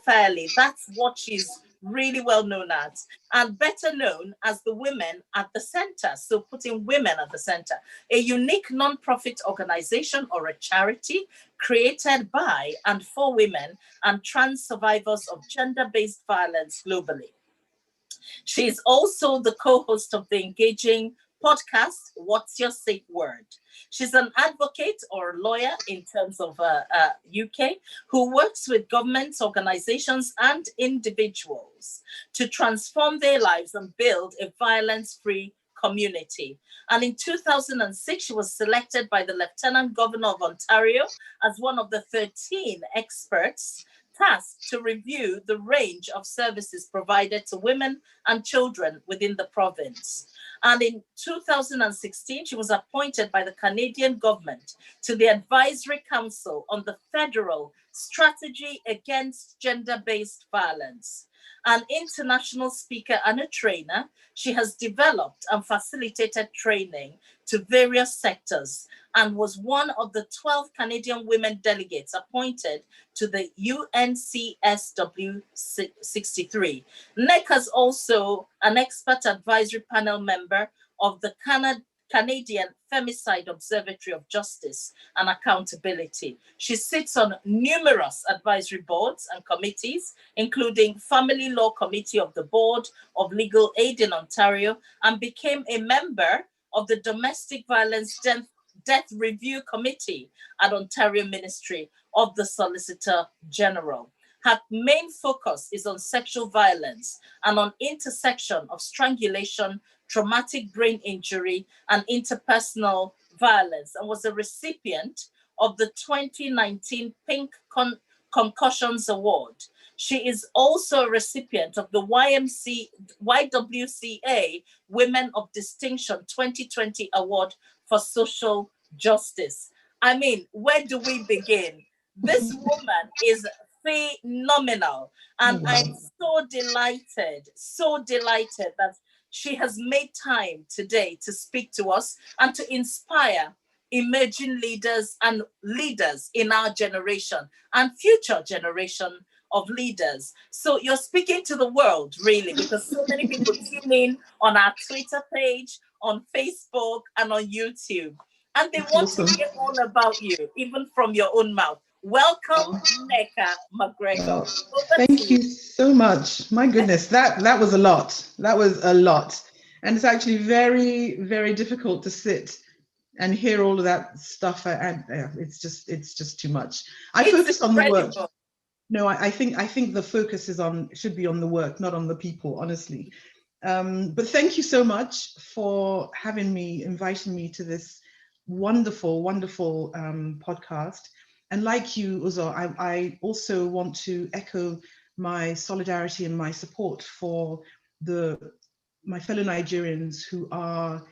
unfairly. That's what she's really well known as, and better known as the Women at the Center. So putting women at the center, a unique non-profit organization or a charity created by and for women and trans survivors of gender-based violence globally. She's also the co-host of the engaging podcast, What's Your Safe Word? She's an advocate or lawyer in terms of UK who works with governments, organizations, and individuals to transform their lives and build a violence-free community. And in 2006, she was selected by the Lieutenant Governor of Ontario as one of the 13 experts tasked to review the range of services provided to women and children within the province. And in 2016, she was appointed by the Canadian government to the Advisory Council on the Federal Strategy Against Gender-Based Violence. An international speaker and a trainer, she has developed and facilitated training to various sectors and was one of the 12 Canadian women delegates appointed to the UNCSW 63. Nneka is also an expert advisory panel member of the Canadian Femicide Observatory of Justice and Accountability. She sits on numerous advisory boards and committees, including Family Law Committee of the Board of Legal Aid in Ontario, and became a member of the Domestic Violence Death Review Committee at Ontario Ministry of the Solicitor General. Her main focus is on sexual violence and on intersection of strangulation, traumatic brain injury, and interpersonal violence, and was a recipient of the 2019 Pink Concussions Award. She is also a recipient of the YWCA Women of Distinction 2020 Award for Social Justice. I mean, where do we begin? This woman is phenomenal. And I'm so delighted that she has made time today to speak to us and to inspire emerging leaders and leaders in our generation and future generation of leaders. So you're speaking to the world, really, because so many people tune in on our Twitter page, on Facebook, and on YouTube. And they want to hear all about you, even from your own mouth. Welcome, Nneka MacGregor. Thank you so much. My goodness, that was a lot. That was a lot. And it's actually very, very difficult to sit and hear all of that stuff. And it's just too much. I focus on the work. No, I think the focus should be on the work, not on the people, honestly. But thank you so much for inviting me to this wonderful, wonderful podcast. And like you, Uzo, I also want to echo my solidarity and my support for my fellow Nigerians who are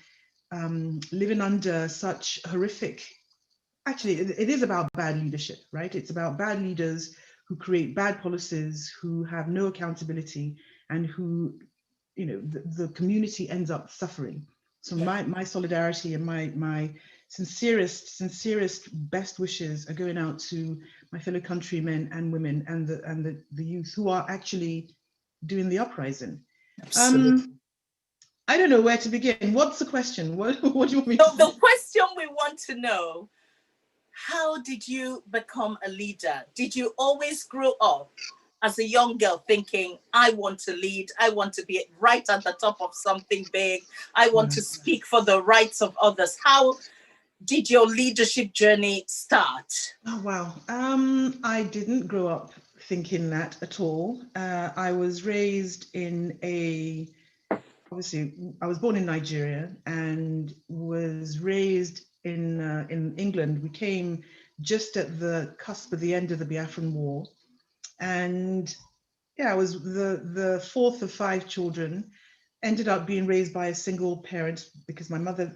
living under such horrific, actually, it is about bad leadership, right? It's about bad leaders who create bad policies, who have no accountability, and who, the community ends up suffering. So my solidarity and my sincerest best wishes are going out to my fellow countrymen and women and the youth who are actually doing the uprising. Absolutely. I don't know where to begin. What's the question? What do you want me to say? The question we want to know, how did you become a leader? Did you always grow up as a young girl thinking, I want to lead, I want to be right at the top of something big, I want to speak for the rights of others? How did your leadership journey start? Oh, wow. I didn't grow up thinking that at all. I was raised obviously, I was born in Nigeria and was raised in England. We came just at the cusp of the end of the Biafran War. And I was the fourth of 5 children, ended up being raised by a single parent because my mother,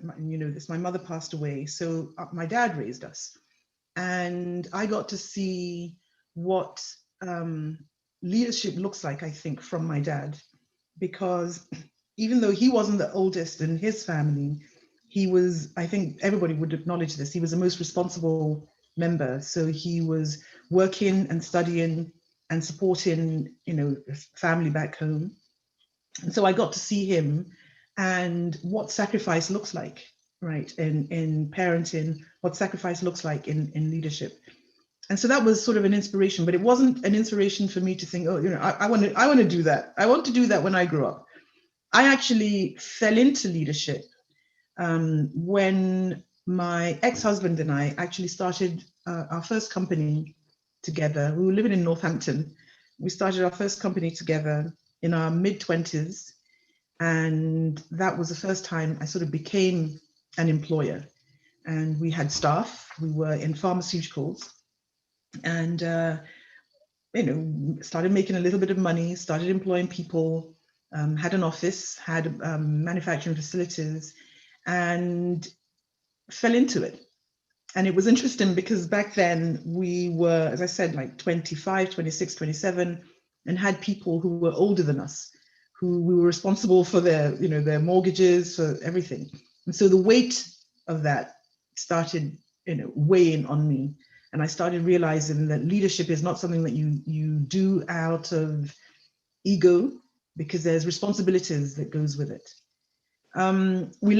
my mother passed away. So my dad raised us. And I got to see what leadership looks like, I think, from my dad, because even though he wasn't the oldest in his family, he was, I think everybody would acknowledge this, he was the most responsible member. So he was working and studying and supporting, family back home. And so I got to see him and what sacrifice looks like, right, in parenting, what sacrifice looks like in leadership. And so that was sort of an inspiration, but it wasn't an inspiration for me to think, oh, I want to do that. I want to do that when I grow up. I actually fell into leadership when my ex-husband and I actually started our first company together. We were living in Northampton. We started our first company together in our mid-20s. And that was the first time I sort of became an employer. And we had staff. We were in pharmaceuticals. And started making a little bit of money, started employing people, had an office, had manufacturing facilities, and fell into it. And it was interesting because back then we were, as I said, like 25, 26, 27, and had people who were older than us, who we were responsible for their mortgages, for everything. And so the weight of that started, weighing on me. And I started realizing that leadership is not something that you do out of ego, because there's responsibilities that goes with it. We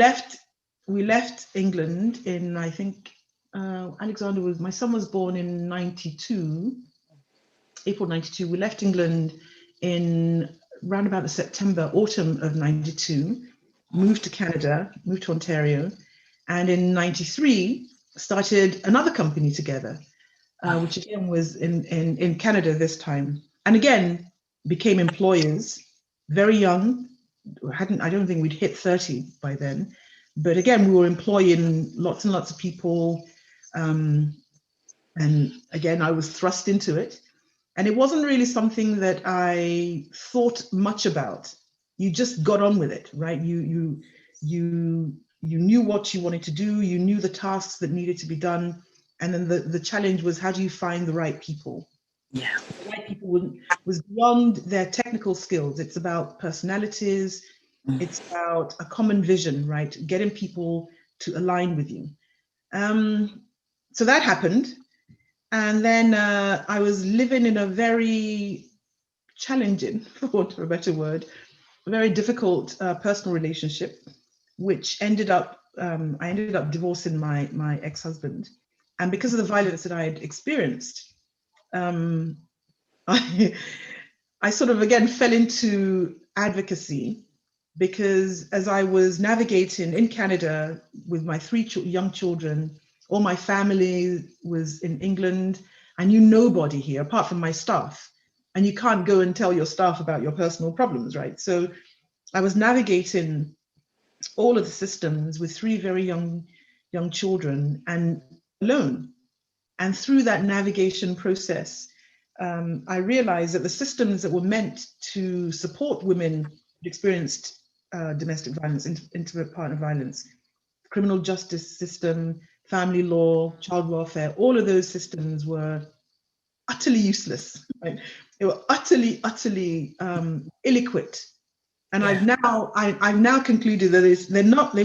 left England in, I think, my son was born in 92, April 92. We left England in round about the autumn of 92, moved to Canada, moved to Ontario, and in 93 started another company together, which again was in Canada this time. And again, became employers, very young. I don't think we'd hit 30 by then. But again, we were employing lots and lots of people. And again, I was thrust into it. And it wasn't really something that I thought much about. You just got on with it, right? You knew what you wanted to do. You knew the tasks that needed to be done. And then the challenge was, how do you find the right people? Yeah. The right people was beyond their technical skills. It's about personalities. It's about a common vision, right? Getting people to align with you. So that happened. And then I was living in a very challenging, for want of a better word, a very difficult personal relationship, which I ended up divorcing my ex-husband. And because of the violence that I had experienced, I sort of again fell into advocacy, because as I was navigating in Canada with my three young children, all my family was in England. I knew nobody here apart from my staff. And you can't go and tell your staff about your personal problems, right? So I was navigating all of the systems with three very young children and alone. And through that navigation process, I realized that the systems that were meant to support women who experienced domestic violence, intimate partner violence, criminal justice system, family law, child welfare, all of those systems were utterly useless, right? They were utterly ill-equipped. And Yeah. I've now concluded that they're not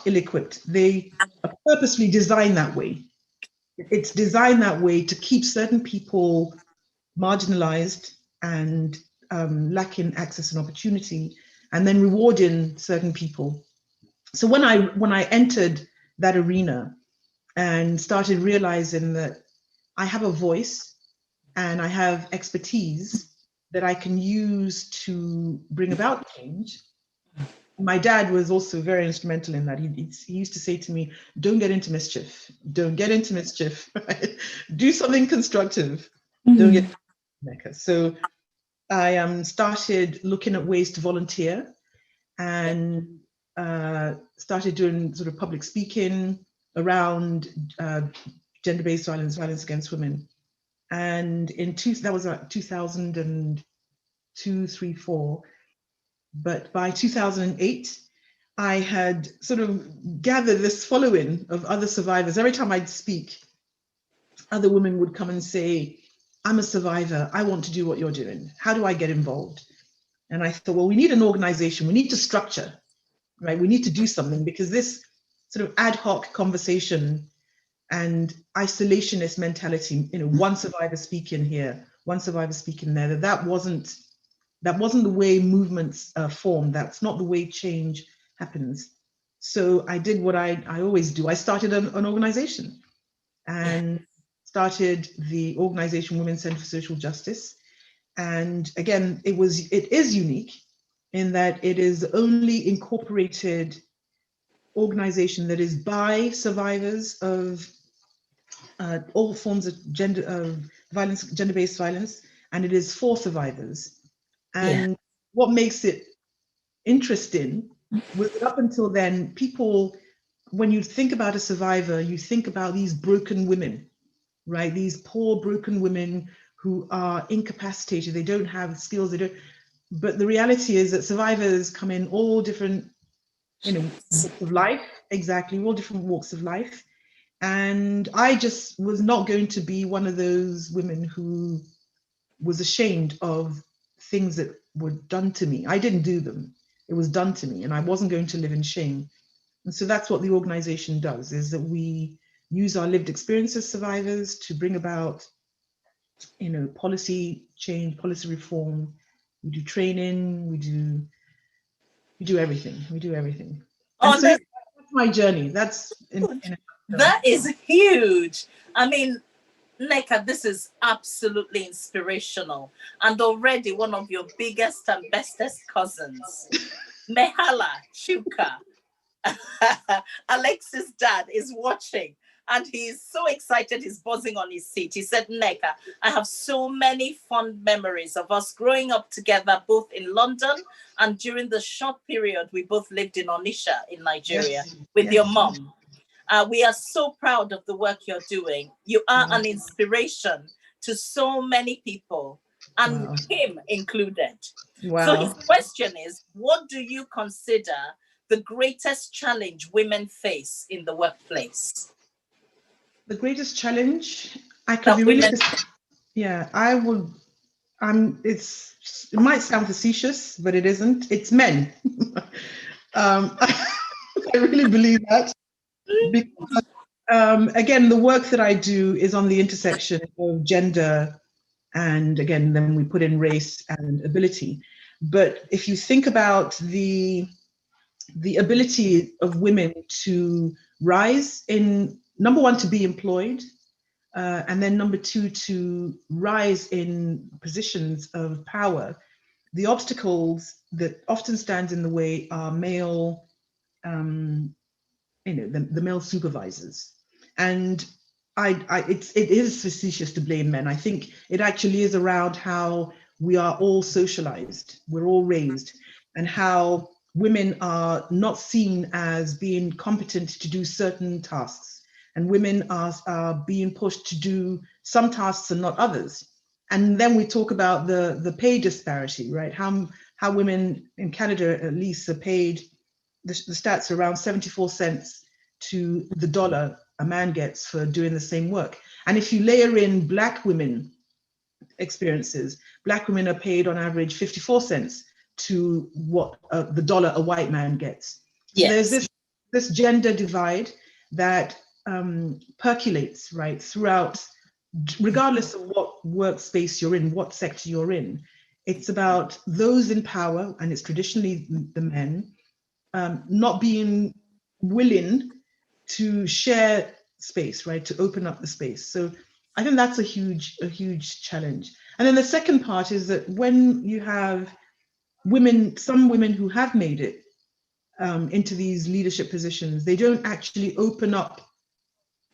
ill-equipped. They are purposely designed that way. It's designed that way to keep certain people marginalized and lacking access and opportunity, and then rewarding certain people. So when I entered that arena and started realizing that I have a voice and I have expertise that I can use to bring about change. My dad was also very instrumental in that. He used to say to me, don't get into mischief. Don't get into mischief. Right? Do something constructive. Don't get Nneka. So I started looking at ways to volunteer, and started doing sort of public speaking around gender-based violence, violence against women. And that was about 2002, 3, 4. But by 2008, I had sort of gathered this following of other survivors. Every time I'd speak, other women would come and say, I'm a survivor. I want to do what you're doing. How do I get involved? And I thought, well, we need an organization. We need to structure, right? We need to do something, because this sort of ad hoc conversation and isolationist mentality, one survivor speaking here, one survivor speaking there, that wasn't the way movements form. That's not the way change happens. So I did what I always do. I started an organization and started the organization Women's Center for Social Justice. And again, it is unique in that it is the only incorporated organization that is by survivors of all forms of gender-based violence, and it is for survivors. And what makes it interesting was that up until then, people, when you think about a survivor, you think about these broken women, right? These poor broken women who are incapacitated, they don't have skills, but the reality is that survivors come in all different, walks of life, exactly, all different walks of life. And I just was not going to be one of those women who was ashamed of things that were done to me. I didn't do them. It was done to me, and I wasn't going to live in shame. And so that's what the organization does, is that we use our lived experience as survivors to bring about, policy change, policy reform. We do training, we do everything. We do everything. And so that's my journey. That's that is huge. I mean, Nneka, this is absolutely inspirational. And already one of your biggest and bestest cousins, Mehala Chuka, Alexis' dad, is watching. And he's so excited, he's buzzing on his seat. He said, Nneka, I have so many fond memories of us growing up together, both in London and during the short period we both lived in Onitsha in Nigeria with your mom. We are so proud of the work you're doing. You are an inspiration to so many people, and him included. So his question is, what do you consider the greatest challenge women face in the workplace? The greatest challenge, I could be really, I will, it might sound facetious, but it isn't. It's men. I really believe that. Because, again, the work that I do is on the intersection of gender, and again, then we put in race and ability. But if you think about the ability of women to rise in, number one, to be employed, and then number two, to rise in positions of power, the obstacles that often stand in the way are male, the male supervisors. And it is facetious to blame men. I think it actually is around how we are all socialized, we're all raised, and how women are not seen as being competent to do certain tasks. And women are being pushed to do some tasks and not others. And then we talk about the pay disparity, right? How women in Canada at least are paid, the stats are around 74 cents to the dollar a man gets for doing the same work. And if you layer in Black women experiences, Black women are paid on average 54 cents to what the dollar a white man gets. So there's this gender divide that percolates right throughout, regardless of what workspace you're in, what sector you're in. It's about those in power, and it's traditionally the men, not being willing to share space, right? To open up the space. So I think that's a huge challenge. And then the second part is that when you have women, some women who have made it into these leadership positions, they don't actually open up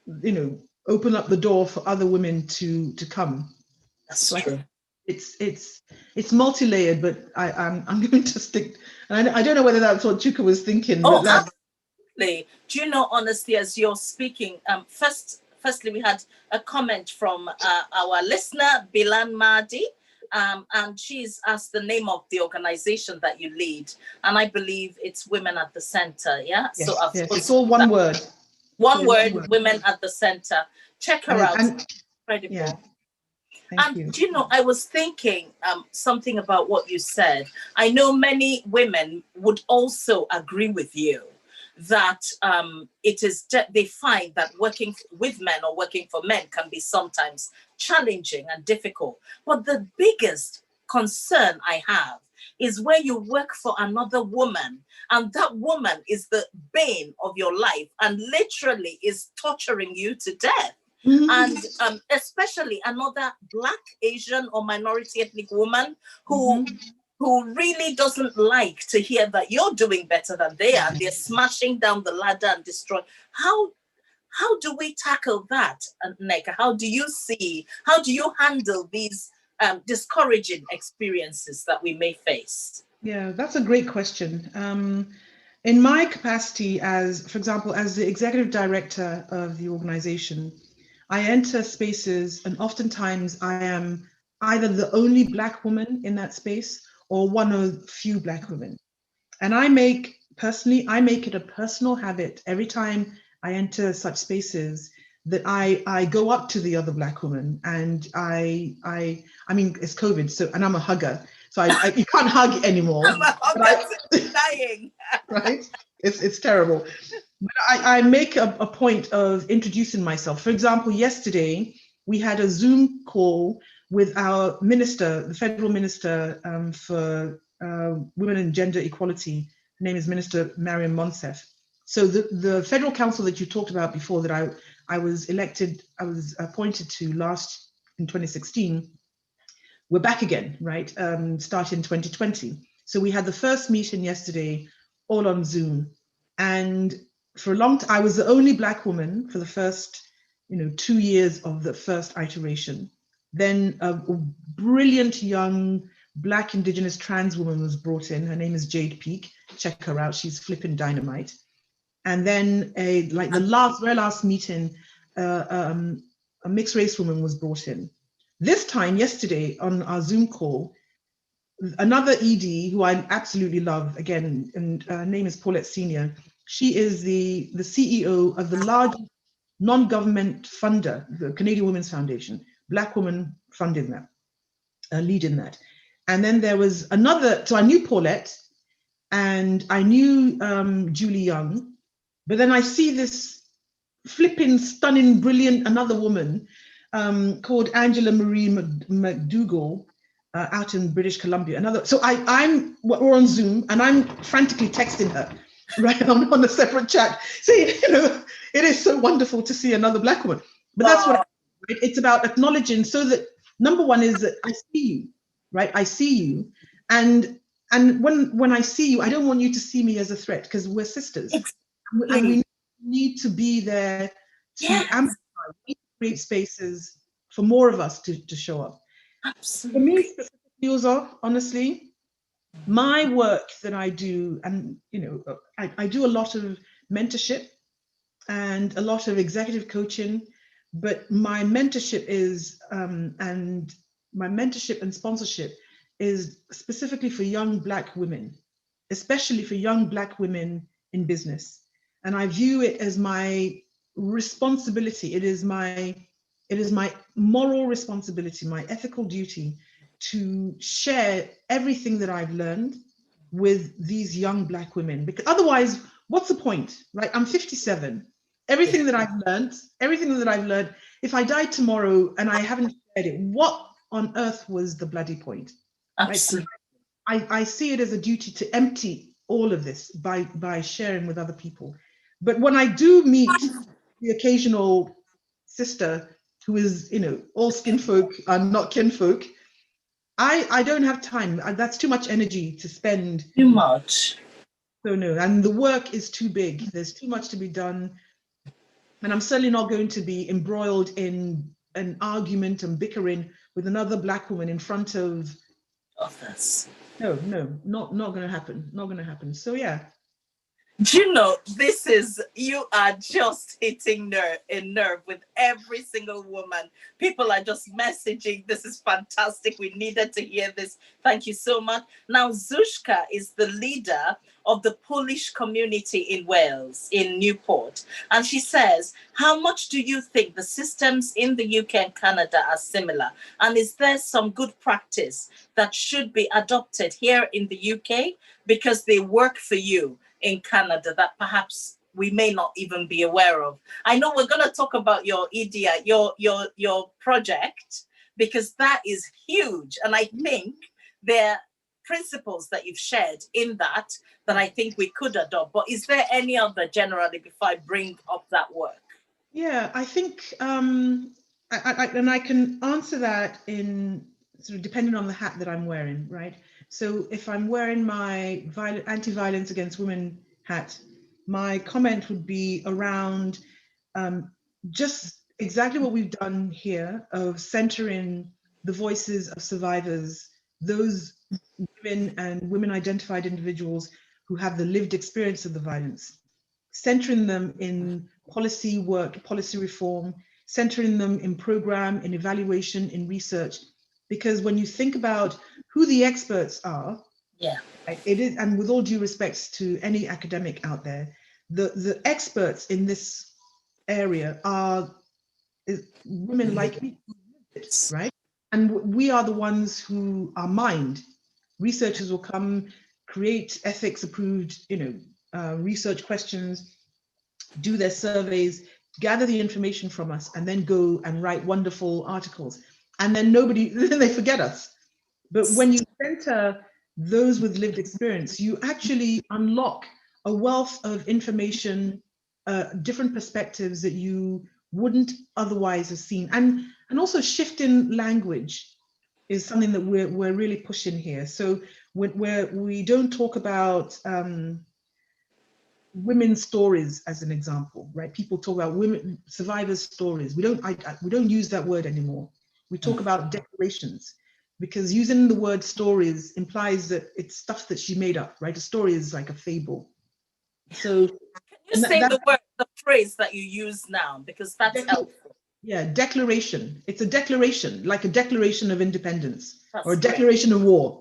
the door for other women to come. That's true. It's multi-layered, but I'm going to stick. And I don't know whether that's what Chuka was thinking. Oh, absolutely. Do you know, honestly, as you're speaking, firstly, we had a comment from our listener, Bilan Mahdi, and she's asked the name of the organization that you lead, and I believe it's Women at the Center. Yeah. Yes, so it's all one word. One word, Women at the Center. Check her out. Incredible. Yeah. And you know, I was thinking something about what you said. I know many women would also agree with you that they find that working with men or working for men can be sometimes challenging and difficult. But the biggest concern I have is where you work for another woman, and that woman is the bane of your life and literally is torturing you to death. And especially another Black, Asian, or minority ethnic woman who really doesn't like to hear that you're doing better than they are. They're smashing down the ladder and destroying. How do we tackle that, Nneka? How do you handle these discouraging experiences that we may face? Yeah, that's a great question. In my capacity for example, as the executive director of the organization, I enter spaces and oftentimes I am either the only Black woman in that space or one of few Black women. And I make it a personal habit every time I enter such spaces that I go up to the other Black woman and I mean, it's COVID, so, and I'm a hugger. So you can't hug anymore. I'm a hugger, dying. Right? It's terrible. But I make a point of introducing myself. For example, yesterday we had a Zoom call with our minister, the federal minister for women and gender equality. Her name is Minister Mariam Monsef. So the federal council that you talked about before that I was appointed to in 2016, we're back again, right? Starting 2020. So we had the first meeting yesterday, all on Zoom. And for a long time, I was the only Black woman for the first, 2 years of the first iteration. Then a brilliant young Black Indigenous trans woman was brought in. Her name is Jade Peak. Check her out. She's flipping dynamite. And then the very last meeting, a mixed race woman was brought in. This time, yesterday, on our Zoom call, another ED who I absolutely love, again, and her name is Paulette Senior. She is the CEO of the largest non-government funder, the Canadian Women's Foundation, Black woman funding that, leading that. And then there was another, so I knew Paulette and I knew Julie Young, but then I see this flipping, stunning, brilliant, another woman called Angela Marie McDougall out in British Columbia. We're on Zoom and I'm frantically texting her, right? I'm on a separate chat. See, it is so wonderful to see another Black woman. But that's it's about acknowledging, so that number one is that I see you, right? I see you. And when I see you, I don't want you to see me as a threat, because we're sisters. Exactly. And we need to be there to amplify, create spaces for more of us to show up. Absolutely. For me specifically, also, honestly, my work that I do, and I do a lot of mentorship and a lot of executive coaching, but my mentorship and sponsorship is specifically for young Black women, especially for young Black women in business. And I view it as my responsibility. It is my moral responsibility, my ethical duty to share everything that I've learned with these young Black women, because otherwise, what's the point, right? I'm 57. Everything that I've learned, if I die tomorrow and I haven't shared it, what on earth was the bloody point? Absolutely. Right? I see it as a duty to empty all of this by sharing with other people. But when I do meet the occasional sister who is, all skin folk and not kinfolk, I don't have time. That's too much energy to spend. Too much. So no, and the work is too big. There's too much to be done. And I'm certainly not going to be embroiled in an argument and bickering with another Black woman in front of others. No, not going to happen. Not going to happen. So yeah. Do you know, you are just hitting a nerve with every single woman. People are just messaging, this is fantastic. We needed to hear this. Thank you so much. Now, Zushka is the leader of the Polish community in Wales, in Newport. And she says, how much do you think the systems in the UK and Canada are similar? And is there some good practice that should be adopted here in the UK because they work for you in Canada that perhaps we may not even be aware of? I know we're going to talk about your EDI, your project, because that is huge. And I think there are principles that you've shared in that I think we could adopt. But is there any other generally before I bring up that work? Yeah, I think, and I can answer that in sort of depending on the hat that I'm wearing, right? So if I'm wearing my anti-violence against women hat, my comment would be around just exactly what we've done here of centering the voices of survivors, those women and women identified individuals who have the lived experience of the violence, centering them in policy work, policy reform, centering them in program, in evaluation, in research. Because when you think about who the experts are, yeah, it is, and with all due respects to any academic out there, the experts in this area are women like me, right? And we are the ones who are mined. Researchers will come, create ethics approved, research questions, do their surveys, gather the information from us, and then go and write wonderful articles. And then then they forget us. But when you center those with lived experience, you actually unlock a wealth of information, different perspectives that you wouldn't otherwise have seen. And also shifting language is something that we're really pushing here. So we don't talk about women's stories as an example, right? People talk about women survivors' stories. We don't use that word anymore. We talk about declarations, because using the word stories implies that it's stuff that she made up, right? A story is like a fable. So can you say the phrase that you use now, because that's helpful. Yeah, declaration. It's a declaration, like a declaration of independence or a That's declaration of war,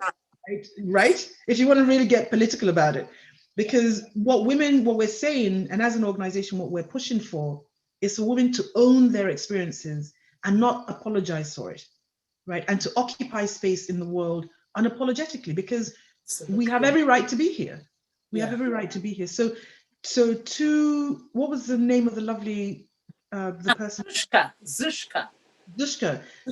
right? If you want to really get political about it. Because what we're saying, and as an organization, what we're pushing for is for women to own their experiences and not apologize for it, right? And to occupy space in the world unapologetically, because we have every right to be here. We have every right to be here. So what was the name of the lovely, the person? Zushka.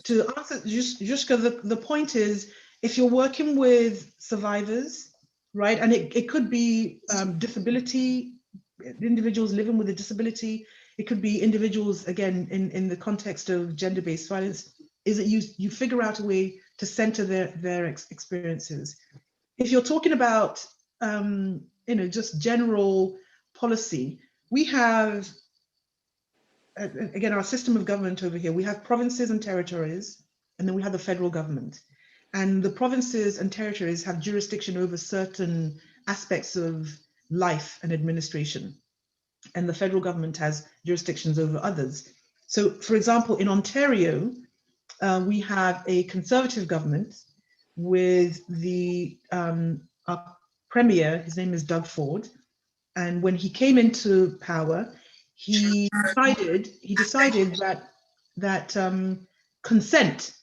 To answer Zushka, the point is, if you're working with survivors, right, and it could be disability, individuals living with a disability, it could be individuals, again, in the context of gender-based violence, is that you figure out a way to center their experiences. If you're talking about, just general policy, we have, again, our system of government over here, we have provinces and territories, and then we have the federal government. And the provinces and territories have jurisdiction over certain aspects of life and administration. And the federal government has jurisdictions over others. So, for example, in Ontario, we have a conservative government with our premier, his name is Doug Ford. And when he came into power, he decided that consent,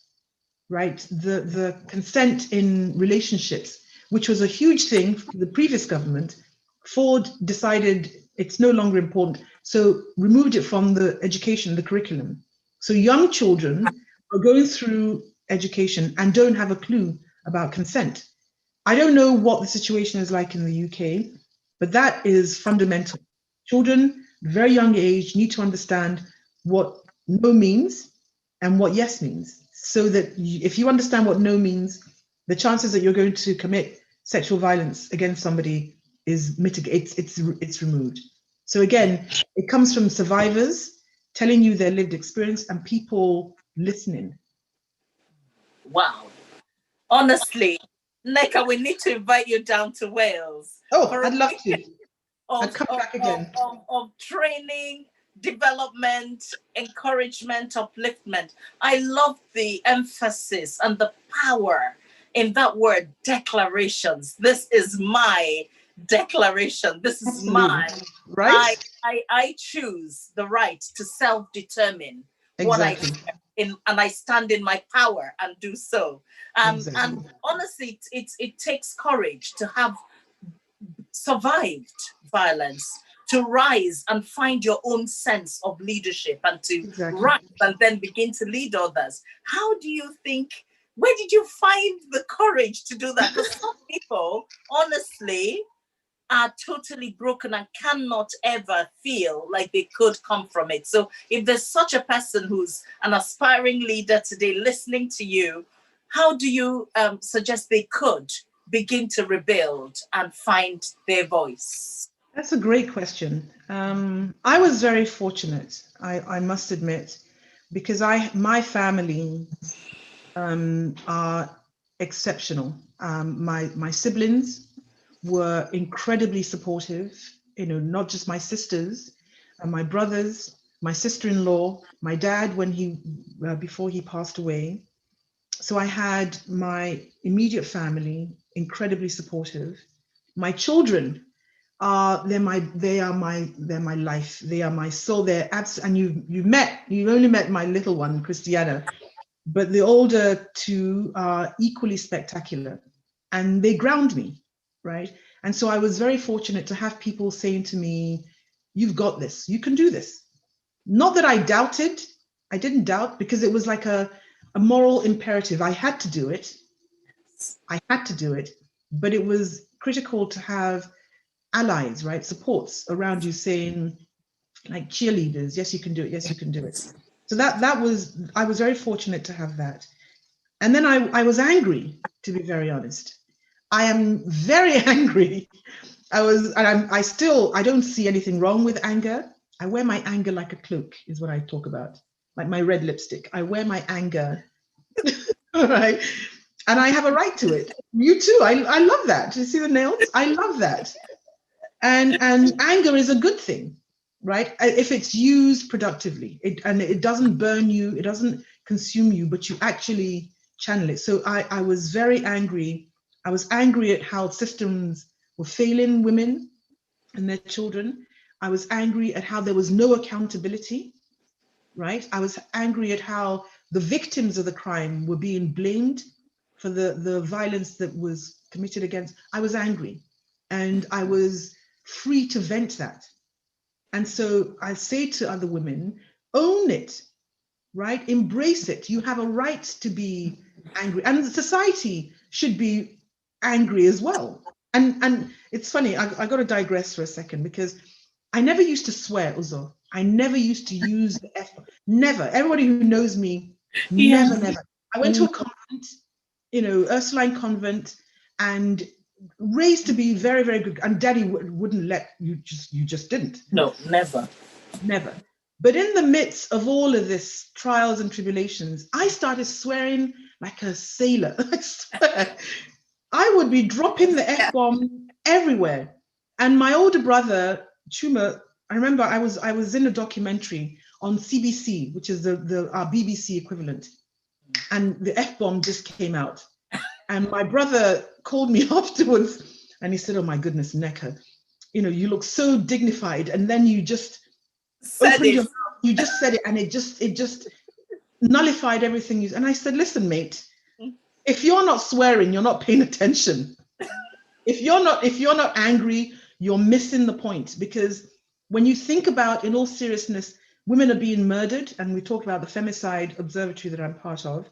right, the consent in relationships, which was a huge thing for the previous government, Ford decided it's no longer important, so removed it from the education, the curriculum. So young children are going through education and don't have a clue about consent. I don't know what the situation is like in the UK, but that is fundamental. Children, very young age, need to understand what no means and what yes means, so that if you understand what no means, the chances that you're going to commit sexual violence against somebody is mitigated, it's removed. So again, it comes from survivors telling you their lived experience and people listening. Wow. Honestly, Nneka, we need to invite you down to Wales. Oh, I'd love to. I'd come back again. Of training, development, encouragement, upliftment. I love the emphasis and the power in that word, declarations. This is my declaration. This is Absolutely. mine. Right? I choose the right to self-determine what I Exactly. in, and I stand in my power and do so. Exactly. And honestly, it takes courage to have survived violence, to rise and find your own sense of leadership and to Exactly. rise and then begin to lead others. How do you think, where did you find the courage to do that? Because some people, honestly, are totally broken and cannot ever feel like they could come from it. So if there's such a person who's an aspiring leader today listening to you, how do you suggest they could begin to rebuild and find their voice? That's a great question. I was very fortunate, I must admit, because my family are exceptional. My siblings were incredibly supportive. You know, not just my sisters, my brothers, my sister-in-law, my dad when he before he passed away. So I had my immediate family incredibly supportive. My children they're my life. They are my soul. And you only met my little one, Christiana, but the older two are equally spectacular, and they ground me, right? And so I was very fortunate to have people saying to me, "You've got this. You can do this." Not that I doubted. I didn't doubt because it was like a moral imperative. I had to do it. I had to do it, but it was critical to have allies, right? Supports around you saying, like cheerleaders, yes, you can do it. Yes, you can do it. So I was very fortunate to have that. And then I was angry, to be very honest. I am very angry. I don't see anything wrong with anger. I wear my anger like a cloak, is what I talk about, like my red lipstick. I wear my anger, right? And I have a right to it. You too. I love that. You see the nails? I love that. And anger is a good thing, right? If it's used productively, and it doesn't burn you, it doesn't consume you, but you actually channel it. So I was very angry. I was angry at how systems were failing women and their children. I was angry at how there was no accountability, right? I was angry at how the victims of the crime were being blamed for the violence that was committed against. I was angry, and I was free to vent that. And so I say to other women, own it, right? Embrace it. You have a right to be angry, and society should be angry as well. And it's funny, I got to digress for a second because I never used to swear, Uzo. I never used to use the F. Never. Everybody who knows me, Yeah. never. I went to a convent, Ursuline convent, and raised to be very, very good. And Daddy wouldn't let you. You just didn't. No, never. Never. But in the midst of all of this trials and tribulations, I started swearing like a sailor. I swear. I would be dropping the F-bomb everywhere. And my older brother, Chuma, I remember I was in a documentary on CBC, which is our BBC equivalent. And the F-bomb just came out. And my brother called me afterwards and he said, "Oh my goodness, Nneka, you look so dignified. And then you just Said opened it. your mouth, you just said it, and it just nullified everything you." And I said, "Listen, mate, if you're not swearing, you're not paying attention. If you're not angry, you're missing the point. Because when you think about, in all seriousness, women are being murdered, and we talk about the Femicide Observatory that I'm part of.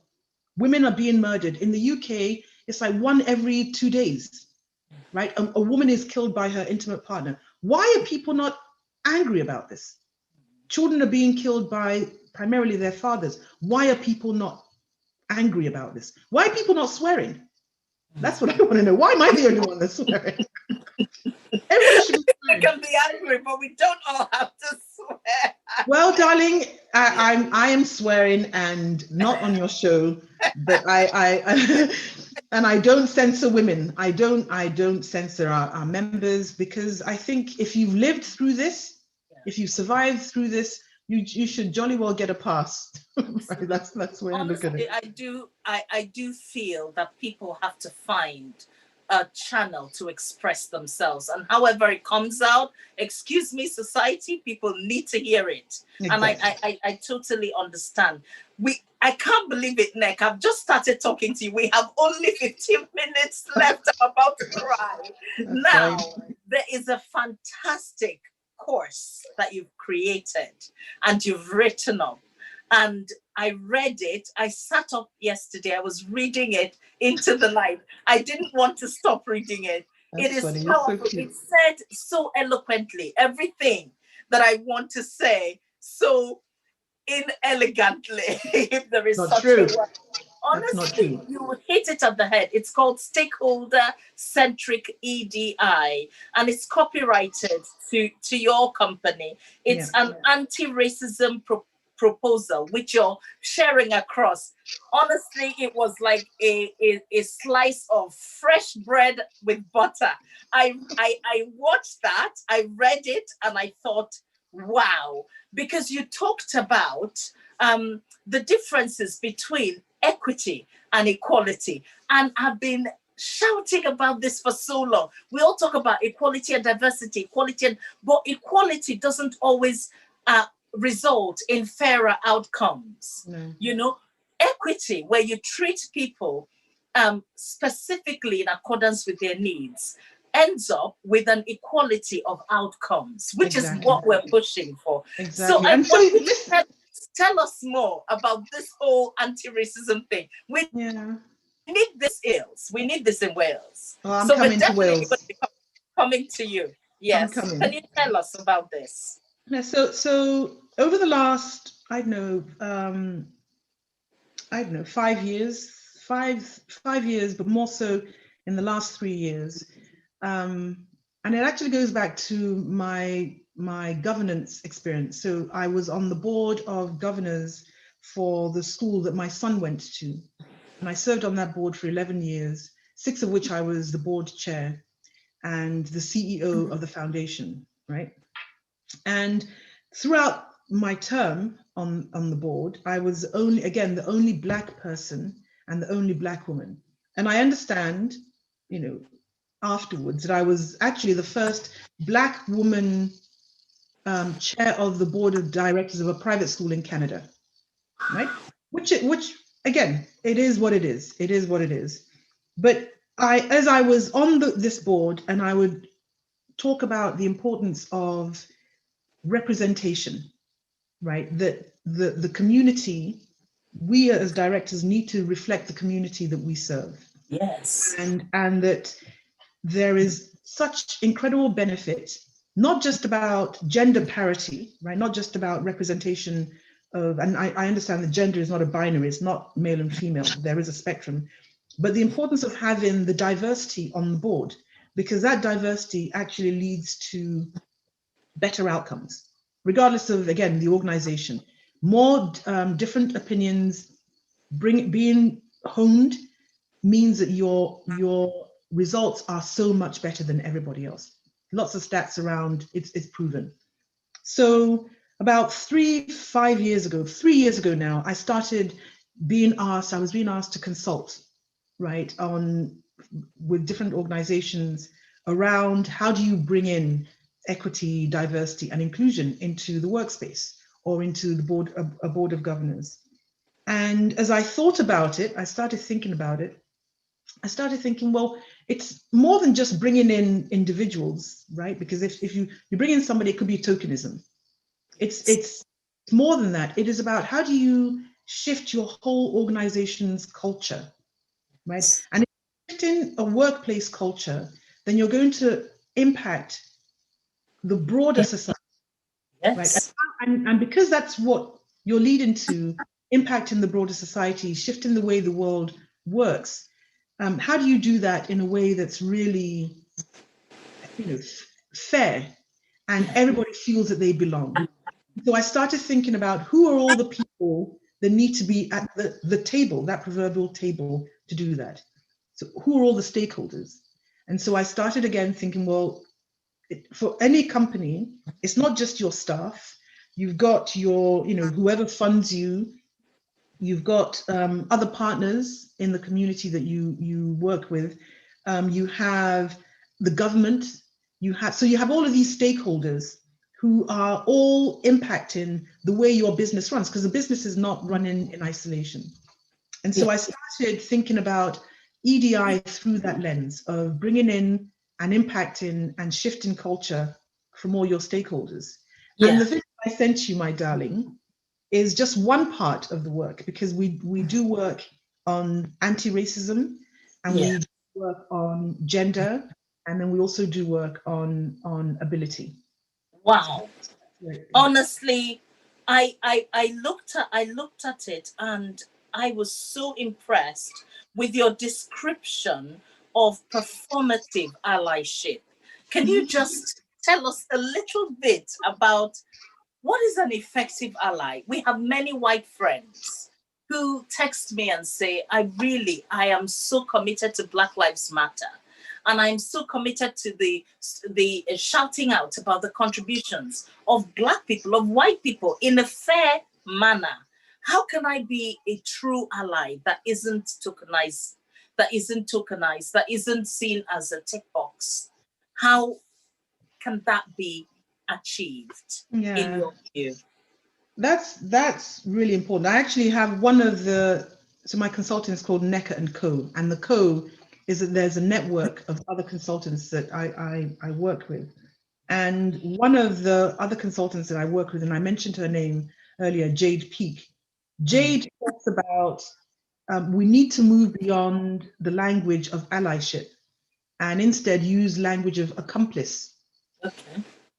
Women are being murdered. In the UK, it's like 1 every 2 days, right? A woman is killed by her intimate partner. Why are people not angry about this? Children are being killed by primarily their fathers. Why are people not angry about this? Why are people not swearing? That's what I want to know. Why am I the only one that's swearing? Everybody should be We swearing. can be angry, but we don't all have to swear. Well, darling, I am swearing, and not on your show, but I and I don't censor women. I don't censor our members, because I think if you've lived through this, if you've survived through this, you should jolly well get a pass. Right? That's where I look at Honestly, it. I do feel that people have to find a channel to express themselves. And however it comes out, excuse me, society, people need to hear it. Exactly. And I totally understand. I can't believe it, Nick. I've just started talking to you. We have only 15 minutes left. I'm about to cry. Now, there is a fantastic course that you've created and you've written up. And I read it. I sat up yesterday. I was reading it into the night. I didn't want to stop reading it. It is powerful. It said so eloquently everything that I want to say so inelegantly, if there is such a word. Honestly, you hit it at the head. It's called Stakeholder-Centric EDI, and it's copyrighted to your company. It's an anti-racism proposal, which you're sharing across. Honestly, it was like a slice of fresh bread with butter. I watched that, I read it, and I thought, wow, because you talked about the differences between equity and equality. And I've been shouting about this for so long. We all talk about equality and diversity, but equality doesn't always result in fairer outcomes. You know, equity, where you treat people specifically in accordance with their needs, ends up with an equality of outcomes, which is what we're pushing for. So I want you to tell us more about this whole anti-racism thing. We need this ills. We need this in Wales. Well, so we're definitely going to be coming to you. Yes. Can you tell us about this? Yeah, so over the last, I don't know, 5 years, five years, but more so in the last 3 years. And it actually goes back to my governance experience. So I was on the board of governors for the school that my son went to. And I served on that board for 11 years, 6 of which I was the board chair and the CEO of the foundation, right? And throughout my term on the board, I was the only Black person and the only Black woman. And I understand, you know, afterwards that I was actually the first Black woman chair of the board of directors of a private school in Canada, right? Which again, it is what it is. It is what it is. But as I was on this board, and I would talk about the importance of representation, right? That the community, we as directors need to reflect the community that we serve. Yes. And that there is such incredible benefit, not just about gender parity, right? Not just about representation of, and I understand that gender is not a binary, it's not male and female, there is a spectrum, but the importance of having the diversity on the board, because that diversity actually leads to better outcomes, regardless of, again, the organization. More different opinions being honed means that your results are so much better than everybody else. Lots of stats around, it's proven. So about 3 years ago now, I was being asked to consult, right, with different organizations around how do you bring in equity, diversity, and inclusion into the workspace or into the a board of governors. And as I thought about it, I started thinking about it. I started thinking, well, it's more than just bringing in individuals, right? Because if you bring in somebody, it could be tokenism. It's more than that. It is about how do you shift your whole organization's culture, right? And if you're shifting a workplace culture, then you're going to impact the broader society, right? And because that's what you're leading to, impacting the broader society, shifting the way the world works. How do you do that in a way that's really, fair, and everybody feels that they belong? So I started thinking about who are all the people that need to be at the table, that proverbial table, to do that. So who are all the stakeholders? And so I started again thinking, well, for any company, it's not just your staff. You've got your, whoever funds you. You've got other partners in the community that you work with. you have the government, you have all of these stakeholders who are all impacting the way your business runs, because the business is not running in isolation. And so I started thinking about EDI through that lens of bringing in and impacting and shifting culture from all your stakeholders. And the thing I sent you, my darling, is just one part of the work, because we do work on anti-racism, and we work on gender, and then we also do work on ability. Wow. Honestly, I looked at it, and I was so impressed with your description of performative allyship. Can you just tell us a little bit about what is an effective ally? We have many white friends who text me and say, I am so committed to Black Lives Matter. And I'm so committed to the shouting out about the contributions of Black people, of white people in a fair manner. How can I be a true ally that isn't tokenized, that isn't seen as a tick box? How can that be achieved in your view? That's really important. I actually have so my consultant is called Nneka and Co. And the Co is that there's a network of other consultants that I work with. And one of the other consultants that I work with, and I mentioned her name earlier, Jade Peak. Jade talks about we need to move beyond the language of allyship and instead use language of accomplice,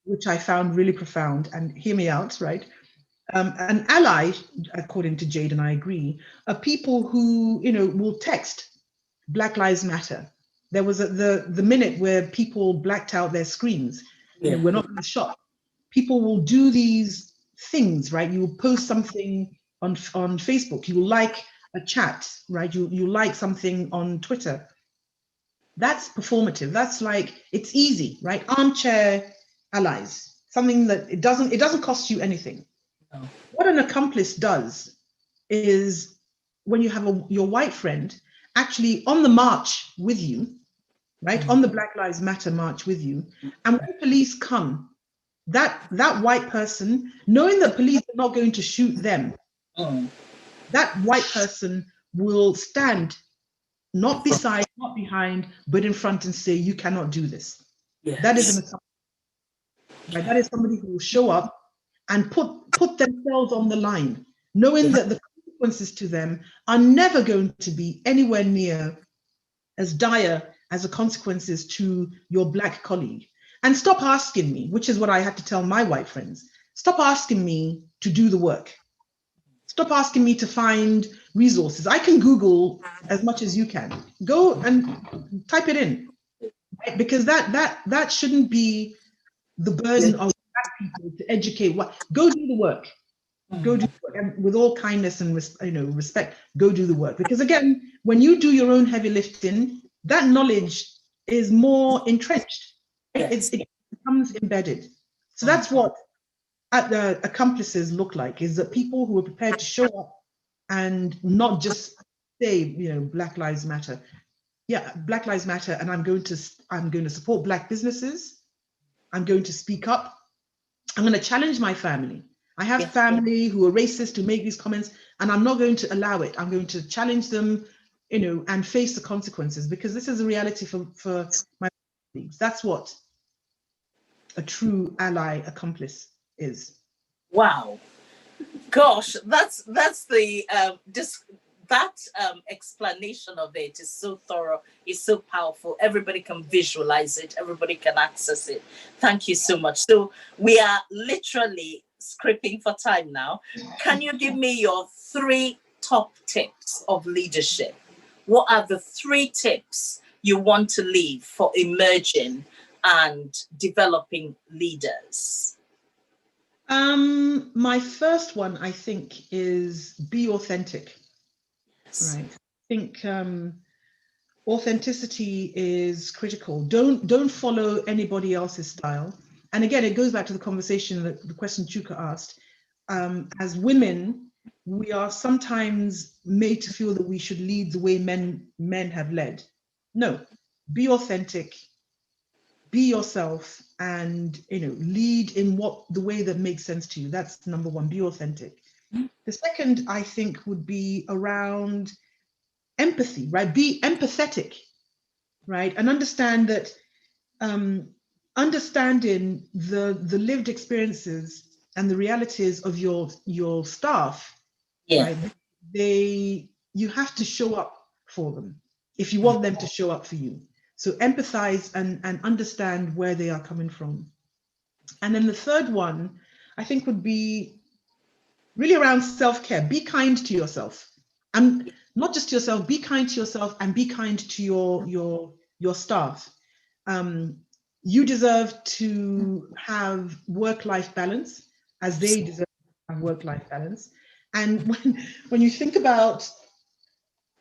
which I found really profound. And hear me out, right? An ally, according to Jade, and I agree, are people who, will text Black Lives Matter. There was the minute where people blacked out their screens. We're not going to shop. People will do these things, right? You will post something on Facebook. You will like a chat, right? You like something on Twitter. That's performative. That's like, it's easy, right? Armchair allies. Something that it doesn't cost you anything. No. What an accomplice does is when you have your white friend actually on the march with you, right? On the Black Lives Matter march with you. And when police come, that white person, knowing that police are not going to shoot them, that white person will stand not beside, not behind, but in front and say, you cannot do this. Yes. That is an accomplice. Right? That is somebody who will show up and put themselves on the line, knowing that the consequences to them are never going to be anywhere near as dire as the consequences to your Black colleague. And stop asking me, which is what I had to tell my white friends, stop asking me to do the work. Stop asking me to find resources. I can Google as much as you can. Go and type it in, right? Because that shouldn't be the burden of Black people to educate. Go do the work. Go do the work. And with all kindness and respect, go do the work. Because again, when you do your own heavy lifting, that knowledge is more entrenched. Yes. It becomes embedded. So that's what the accomplices look like, is that people who are prepared to show up and not just say, Black Lives Matter. Yeah, Black Lives Matter, and I'm going to support Black businesses. I'm going to speak up. I'm going to challenge my family. I have family who are racist, who make these comments, and I'm not going to allow it. I'm going to challenge them, and face the consequences, because this is a reality for my colleagues. That's what a true ally accomplice is. Wow. Gosh, that's the explanation of it is so thorough, is so powerful. Everybody can visualize it, everybody can access it. Thank you so much. So we are literally scraping for time now. Can you give me your 3 top tips of leadership? What are the 3 tips you want to leave for emerging and developing leaders? My first one, I think, is be authentic. Yes. Right. I think authenticity is critical. Don't follow anybody else's style. And again, it goes back to the conversation, the question Chuka asked. As women, we are sometimes made to feel that we should lead the way men have led. No, be authentic, be yourself, and lead in the way that makes sense to you. That's number one, be authentic. The second, I think, would be around empathy, right? Be empathetic, right? And understand that understanding the lived experiences and the realities of your staff, Yeah. right? You have to show up for them if you want them to show up for you. So empathize and understand where they are coming from. And then the third one, I think, would be really around self-care. Be kind to yourself. And not just to yourself, be kind to yourself and be kind to your staff. You deserve to have work-life balance as they deserve to have work-life balance. And when you think about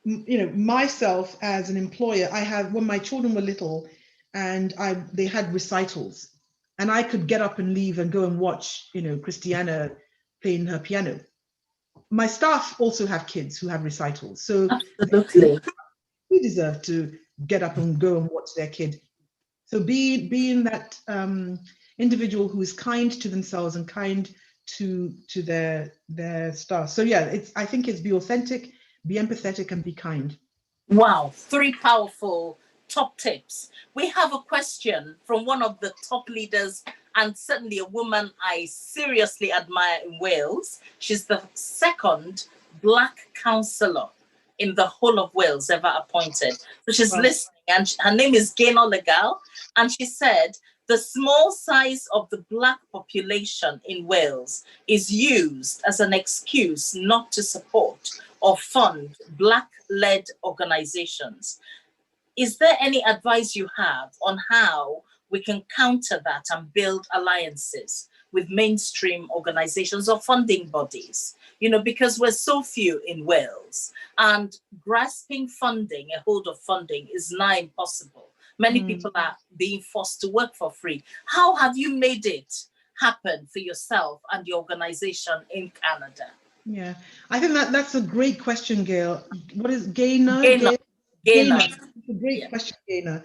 myself as an employer, when my children were little and they had recitals, and I could get up and leave and go and watch Christiana playing her piano. My staff also have kids who have recitals, so Absolutely. they deserve to get up and go and watch their kid. So being that individual who is kind to themselves and kind to their staff. So yeah, I think it's be authentic, be empathetic, and be kind. Wow, 3 powerful top tips. We have a question from one of the top leaders and certainly a woman I seriously admire in Wales. She's the second Black councillor in the whole of Wales ever appointed. So she's listening, and her name is Gaynor Legal, and she said, the small size of the Black population in Wales is used as an excuse not to support or fund Black-led organizations. Is there any advice you have on how we can counter that and build alliances with mainstream organizations or funding bodies? Because we're so few in Wales, and grasping funding, a hold of funding, is nigh impossible. Many people are being forced to work for free. How have you made it happen for yourself and your organization in Canada? Yeah, I think that's a great question, Gail. What is Gaynor? Gaynor. It's a great question, Gaynor.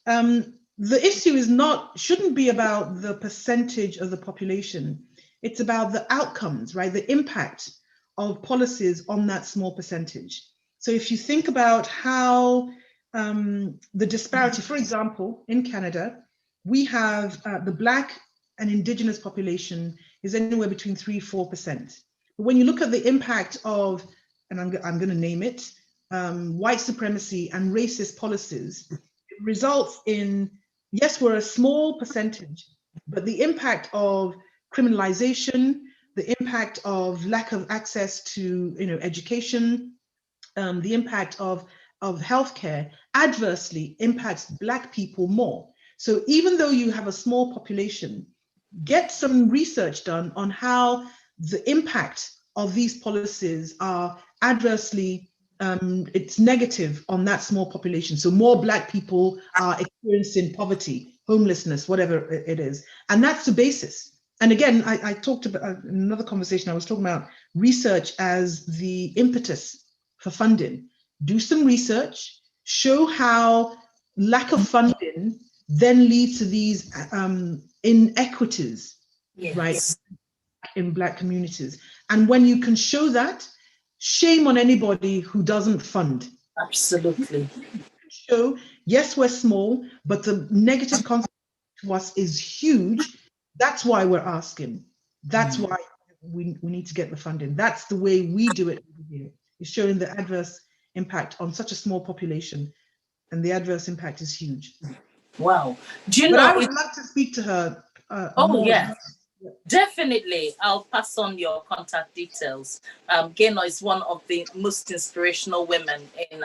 The issue shouldn't be about the percentage of the population. It's about the outcomes, right? The impact of policies on that small percentage. So if you think about how the disparity, for example, in Canada, we have the Black and Indigenous population is anywhere between 3-4%. But when you look at the impact of, and I'm going to name it, white supremacy and racist policies, it results in, yes, we're a small percentage, but the impact of criminalization, the impact of lack of access to education, the impact of healthcare adversely impacts Black people more. So even though you have a small population, get some research done on how the impact of these policies are adversely, it's negative on that small population. So more Black people are experiencing poverty, homelessness, whatever it is. And that's the basis. And again, I talked about, in another conversation, I was talking about research as the impetus for funding. Do some research, show how lack of funding then leads to these inequities, yes, right, in Black communities. And when you can show that, shame on anybody who doesn't fund. Absolutely. Show, yes, we're small, but the negative consequence to us is huge. That's why we're asking. That's why we need to get the funding. That's the way we do it here. Is showing the adverse impact on such a small population, and the adverse impact is huge. Wow. But I would love to speak to her more. Yeah. Definitely. I'll pass on your contact details. Gaynor is one of the most inspirational women in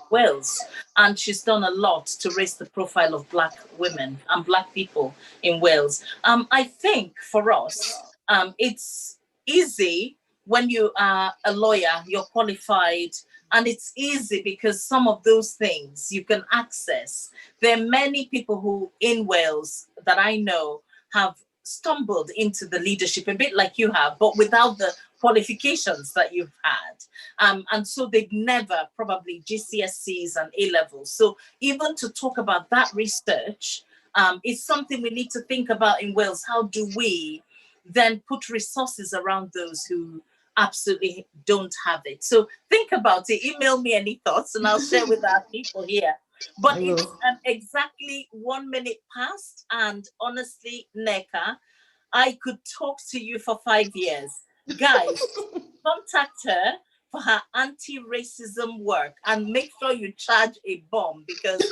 Wales, and she's done a lot to raise the profile of Black women and Black people in Wales. I think for us, it's easy when you are a lawyer, you're qualified, and it's easy because some of those things you can access. There are many people who in Wales that I know have stumbled into the leadership a bit like you have, but without the qualifications that you've had. And so they've never probably GCSEs and A levels. So even to talk about that research is something we need to think about in Wales. How do we then put resources around those who absolutely don't have it? So think about it. Email me any thoughts and I'll share with our people here. But it's exactly 1 minute past. And honestly, Nneka, I could talk to you for 5 years. Guys, contact her for her anti-racism work and make sure you charge a bomb, because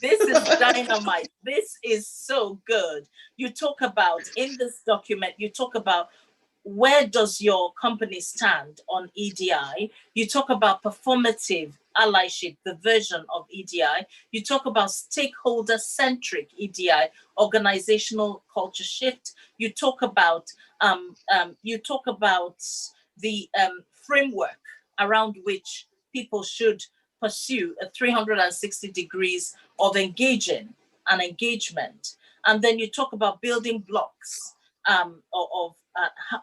this is dynamite. This is so good. You talk about, in this document, you talk about where does your company stand on EDI? You talk about performative allyship, the version of EDI. You talk about stakeholder-centric EDI, organizational culture shift. You talk about the framework around which people should pursue a 360 degrees of engaging and engagement. And then you talk about building blocks of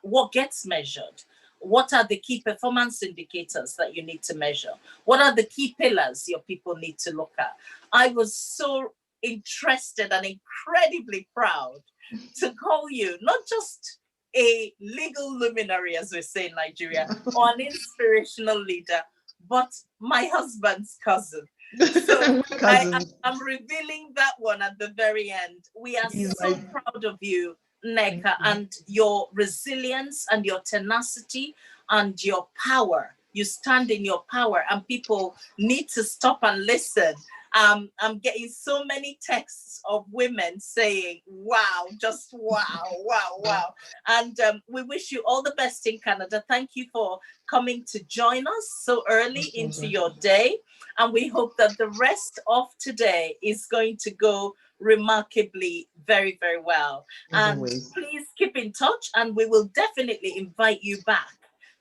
what gets measured. What are the key performance indicators that you need to measure? What are the key pillars your people need to look at? I was so interested and incredibly proud to call you not just a legal luminary, as we say in Nigeria, or an inspirational leader, but my husband's cousin. So I'm revealing that one at the very end. We are so proud of you, Nneka, and your resilience and your tenacity and your power. You stand in your power, and people need to stop and listen. I'm getting so many texts of women saying, wow, just wow, wow, wow. And we wish you all the best in Canada. Thank you for coming to join us so early into your day. And we hope that the rest of today is going to go remarkably very, very well. And please keep in touch, and we will definitely invite you back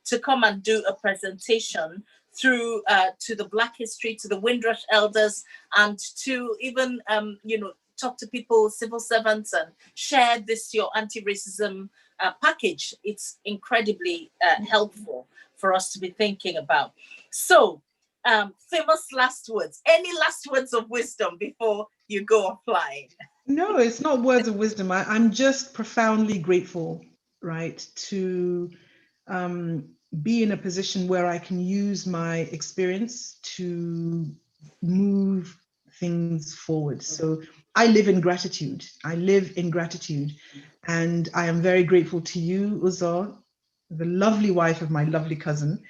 to come and do a presentation through to the Black History, to the Windrush Elders, and to even, talk to people, civil servants, and share this, your anti-racism package. It's incredibly helpful for us to be thinking about. So, famous last words. Any last words of wisdom before you go offline? No, it's not words of wisdom. I'm just profoundly grateful, right, to be in a position where I can use my experience to move things forward. So I live in gratitude. And I am very grateful to you, Uzo, the lovely wife of my lovely cousin.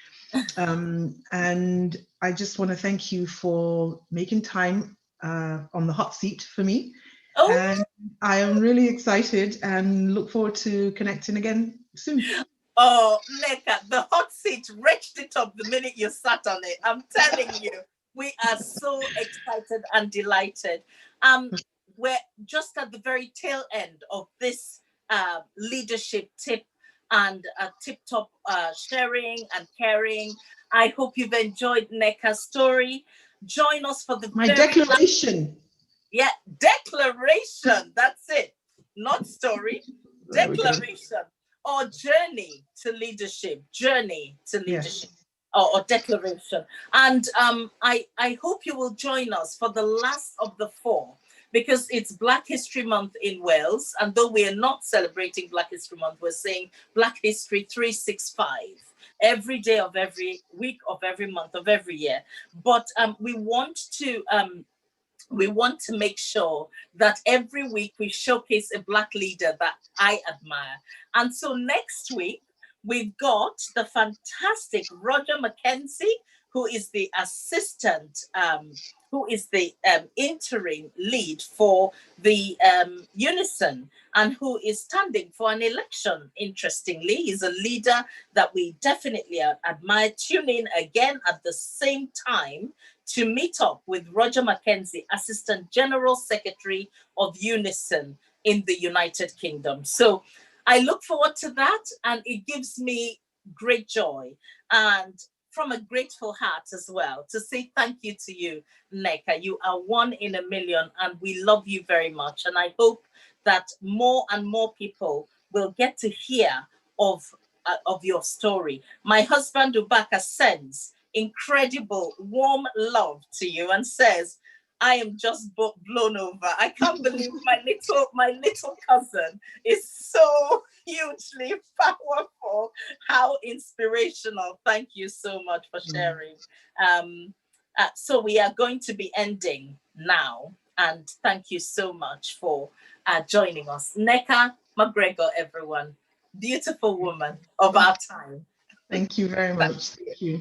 And I just want to thank you for making time on the hot seat for me. Oh. And I am really excited and look forward to connecting again soon. Oh, Nneka, the hot seat reached it up the minute you sat on it. I'm telling you, we are so excited and delighted. We're just at the very tail end of this leadership tip and tip-top sharing and caring. I hope you've enjoyed Nneka's story. Join us for the declaration. Declaration. That's it. Not story. Declaration. Or journey to leadership. Yes. Or declaration. And I hope you will join us for the last of the 4, because it's Black History Month in Wales. And though we are not celebrating Black History Month, we're saying Black History 365. Every day of every week of every month of every year. But we want to make sure that every week we showcase a Black leader that I admire. And so next week, we've got the fantastic Roger Mackenzie, who is the assistant, who is the interim lead for the Unison, and who is standing for an election, interestingly. He's a leader that we definitely admire. Tune in again at the same time to meet up with Roger Mackenzie, Assistant General Secretary of Unison in the United Kingdom. So I look forward to that, and it gives me great joy, and from a grateful heart as well, to say thank you to you, Nneka. You are 1 in a million, and we love you very much. And I hope that more and more people will get to hear of your story. My husband Ubaka sends incredible warm love to you and says, I am just blown over. I can't believe my little cousin is so hugely powerful. How inspirational. Thank you so much for sharing. So we are going to be ending now. And thank you so much for joining us. Nneka MacGregor, everyone. Beautiful woman of our time. Thank you very much. Thank you.